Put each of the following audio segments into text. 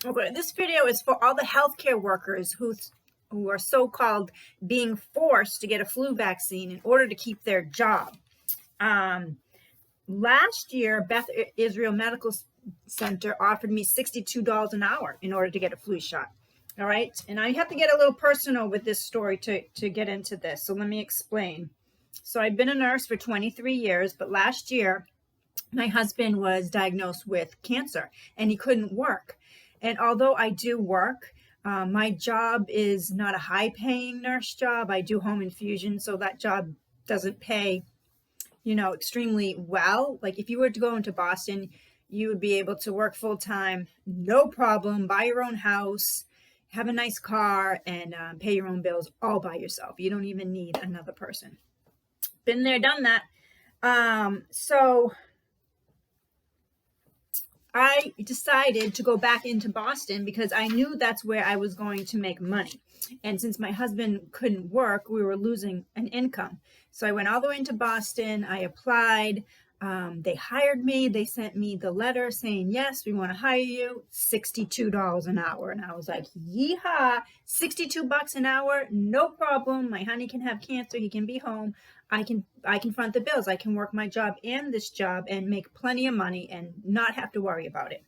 Okay, this video is for all the healthcare workers who are so-called being forced to get a flu vaccine in order to keep their job. Um, Last year, Beth Israel Medical Center offered me $62 an hour in order to get a flu shot. All right, and I have to get a little personal with this story to get into this. So let me explain. So I've been a nurse for 23 years, but last year my husband was diagnosed with cancer and he couldn't work. And although I do work, my job is not a high paying nurse job. I do home infusion, so that job doesn't pay, extremely well. Like if you were to go into Boston, you would be able to work full time, no problem, buy your own house, have a nice car, and pay your own bills all by yourself. You don't even need another person. Been there, done that. So I decided to go back into Boston because I knew that's where I was going to make money. And since my husband couldn't work, we were losing an income. So I went all the way into Boston. I applied. They hired me. They sent me the letter saying, yes, we want to hire you, $62 an hour. And I was like, yeehaw, $62 an hour, no problem. My honey can have cancer. He can be home. I can front the bills. I can work my job and this job and make plenty of money and not have to worry about it.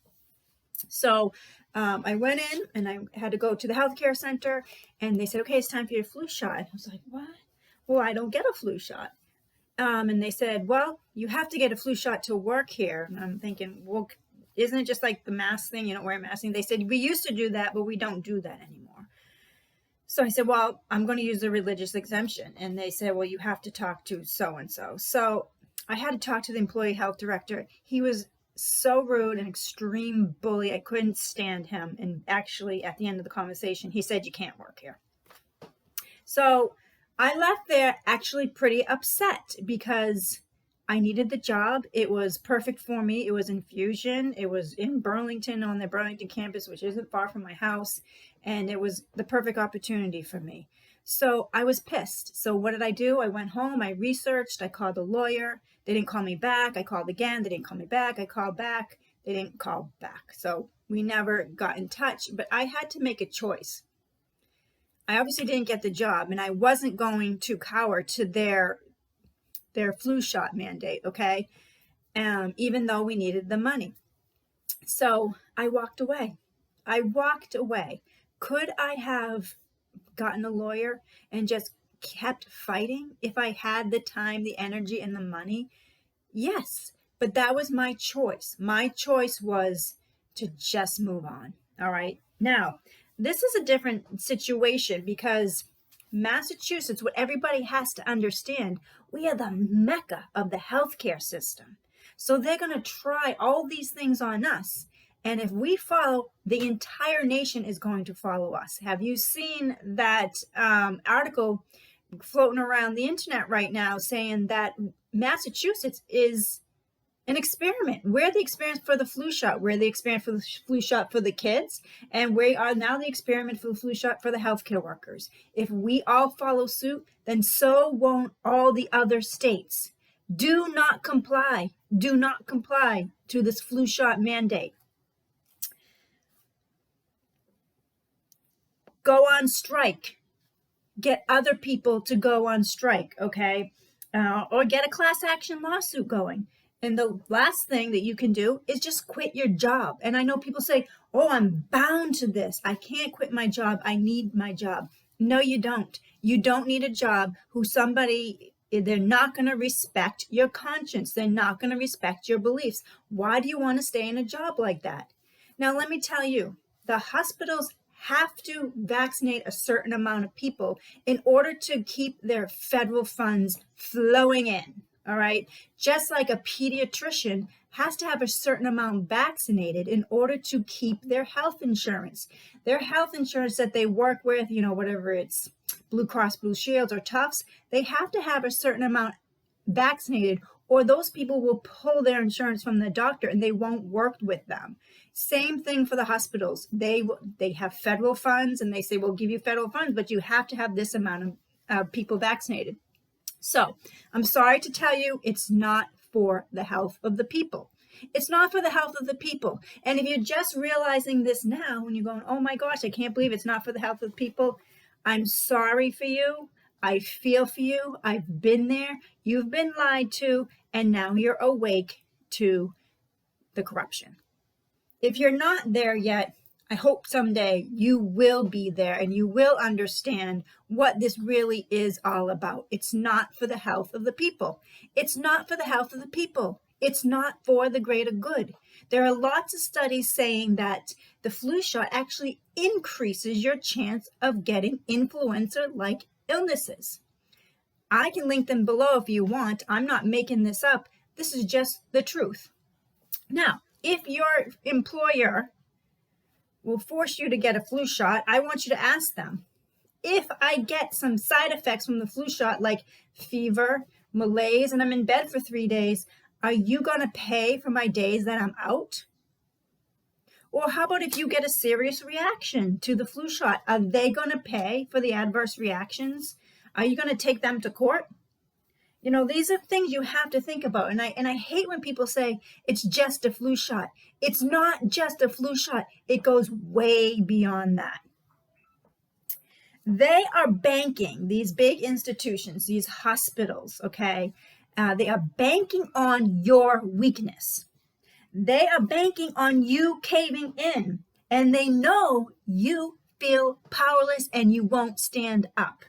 So I went in and I had to go to the healthcare center and they said, okay, it's time for your flu shot. I was like, what? Well, I don't get a flu shot. And they said, well, you have to get a flu shot to work here. And I'm thinking, well, isn't it just like the mask thing? You don't wear a mask thing. They said, we used to do that, but we don't do that anymore. So I said, well, I'm going to use the religious exemption. And they said, well, you have to talk to so-and-so. So I had to talk to the employee health director. He was so rude, an extreme bully. I couldn't stand him. And actually, at the end of the conversation, he said, you can't work here. So I left there actually pretty upset because I needed the job. It was perfect for me. It was infusion. It was in Burlington on the Burlington campus, which isn't far from my house. And it was the perfect opportunity for me. So I was pissed. So what did I do? I went home. I researched. I called a lawyer. They didn't call me back. I called again. They didn't call me back. I called back. They didn't call back. So we never got in touch. But I had to make a choice. I obviously didn't get the job, and I wasn't going to cower to their flu shot mandate, okay? Even though we needed the money. So I walked away. Could I have gotten a lawyer and just kept fighting if I had the time, the energy, and the money? Yes, but that was my choice. My choice was to just move on, all right? Now, this is a different situation because Massachusetts, what everybody has to understand, we are the mecca of the healthcare system. So they're going to try all these things on us. And if we follow, the entire nation is going to follow us. Have you seen that article floating around the internet right now saying that Massachusetts is an experiment? We're the experiment for the flu shot. We're the experiment for the flu shot for the kids. And we are now the experiment for the flu shot for the healthcare workers. If we all follow suit, then so won't all the other states. Do not comply. Do not comply to this flu shot mandate. Go on strike. Get other people to go on strike, okay? Or get a class action lawsuit going. And the last thing that you can do is just quit your job. And I know people say, oh, I'm bound to this. I can't quit my job. I need my job. No, you don't. You don't need a job they're not going to respect your conscience. They're not going to respect your beliefs. Why do you want to stay in a job like that? Now, let me tell you, the hospitals have to vaccinate a certain amount of people in order to keep their federal funds flowing in. All right. Just like a pediatrician has to have a certain amount vaccinated in order to keep their health insurance. Their health insurance that they work with, whatever it's Blue Cross Blue Shields or Tufts, they have to have a certain amount vaccinated or those people will pull their insurance from the doctor and they won't work with them. Same thing for the hospitals. They have federal funds and they say, we'll give you federal funds, but you have to have this amount of people vaccinated. So I'm sorry to tell you, it's not for the health of the people. It's not for the health of the people. And if you're just realizing this now and you're going, oh my gosh, I can't believe it's not for the health of the people, I'm sorry for you. I feel for you. I've been there. You've been lied to, and now you're awake to the corruption. If you're not there yet, I hope someday you will be there and you will understand what this really is all about. It's not for the health of the people. It's not for the health of the people. It's not for the greater good. There are lots of studies saying that the flu shot actually increases your chance of getting influenza-like illnesses. I can link them below if you want. I'm not making this up. This is just the truth. Now, if your employer will force you to get a flu shot, I want you to ask them, if I get some side effects from the flu shot, like fever, malaise, and I'm in bed for 3 days, are you going to pay for my days that I'm out? Or how about if you get a serious reaction to the flu shot? Are they going to pay for the adverse reactions? Are you going to take them to court? You know, these are things you have to think about. And I hate when people say it's just a flu shot. It's not just a flu shot. It goes way beyond that. They are banking, these big institutions, these hospitals, okay? They are banking on your weakness. They are banking on you caving in. And they know you feel powerless and you won't stand up.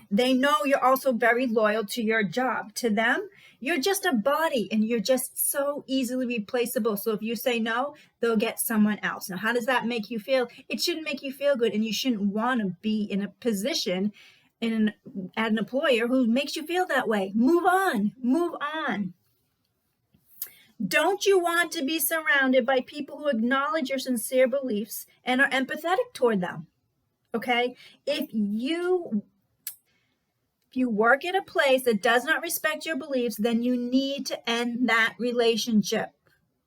They know you're also very loyal to your job. To them, you're just a body and you're just so easily replaceable. So if you say no, they'll get someone else. Now, how does that make you feel? It shouldn't make you feel good, and you shouldn't want to be in a position at an employer who makes you feel that way. Move on. Move on. Don't you want to be surrounded by people who acknowledge your sincere beliefs and are empathetic toward them? Okay? If you work at a place that does not respect your beliefs, then you need to end that relationship.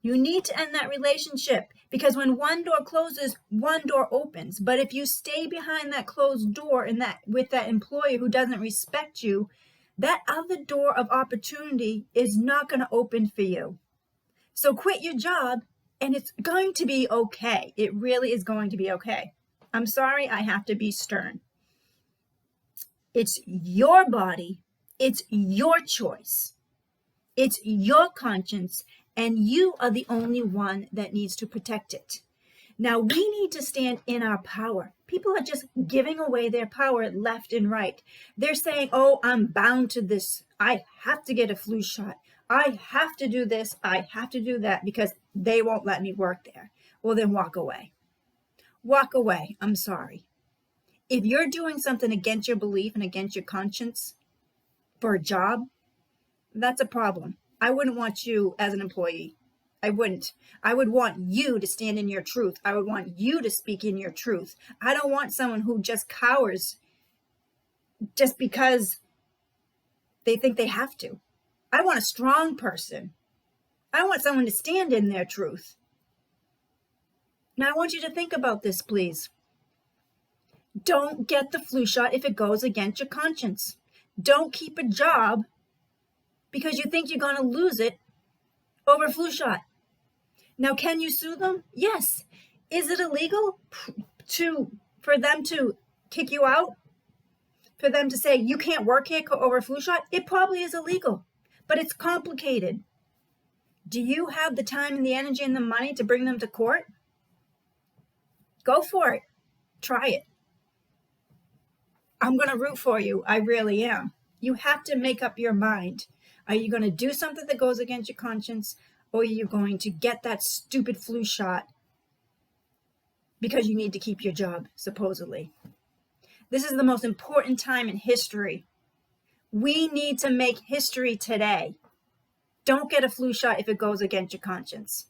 You need to end that relationship, because when one door closes, one door opens. But if you stay behind that closed door and with that employer who doesn't respect you, that other door of opportunity is not going to open for you. So quit your job and it's going to be okay. It really is going to be okay. I'm sorry, I have to be stern. It's your body, it's your choice, it's your conscience, and you are the only one that needs to protect it. Now, we need to stand in our power. People are just giving away their power left and right. They're saying, oh, I'm bound to this. I have to get a flu shot. I have to do this. I have to do that because they won't let me work there. Well, then walk away. Walk away. I'm sorry. If you're doing something against your belief and against your conscience for a job, that's a problem. I wouldn't want you as an employee. I wouldn't. I would want you to stand in your truth. I would want you to speak in your truth. I don't want someone who just cowers just because they think they have to. I want a strong person. I want someone to stand in their truth. Now, I want you to think about this, please. Don't get the flu shot if it goes against your conscience. Don't keep a job because you think you're going to lose it over a flu shot. Now, can you sue them? Yes. Is it illegal for them to kick you out? For them to say you can't work here over a flu shot? It probably is illegal, but it's complicated. Do you have the time and the energy and the money to bring them to court? Go for it. Try it. I'm going to root for you. I really am. You have to make up your mind. Are you going to do something that goes against your conscience, or are you going to get that stupid flu shot because you need to keep your job, supposedly? This is the most important time in history. We need to make history today. Don't get a flu shot if it goes against your conscience.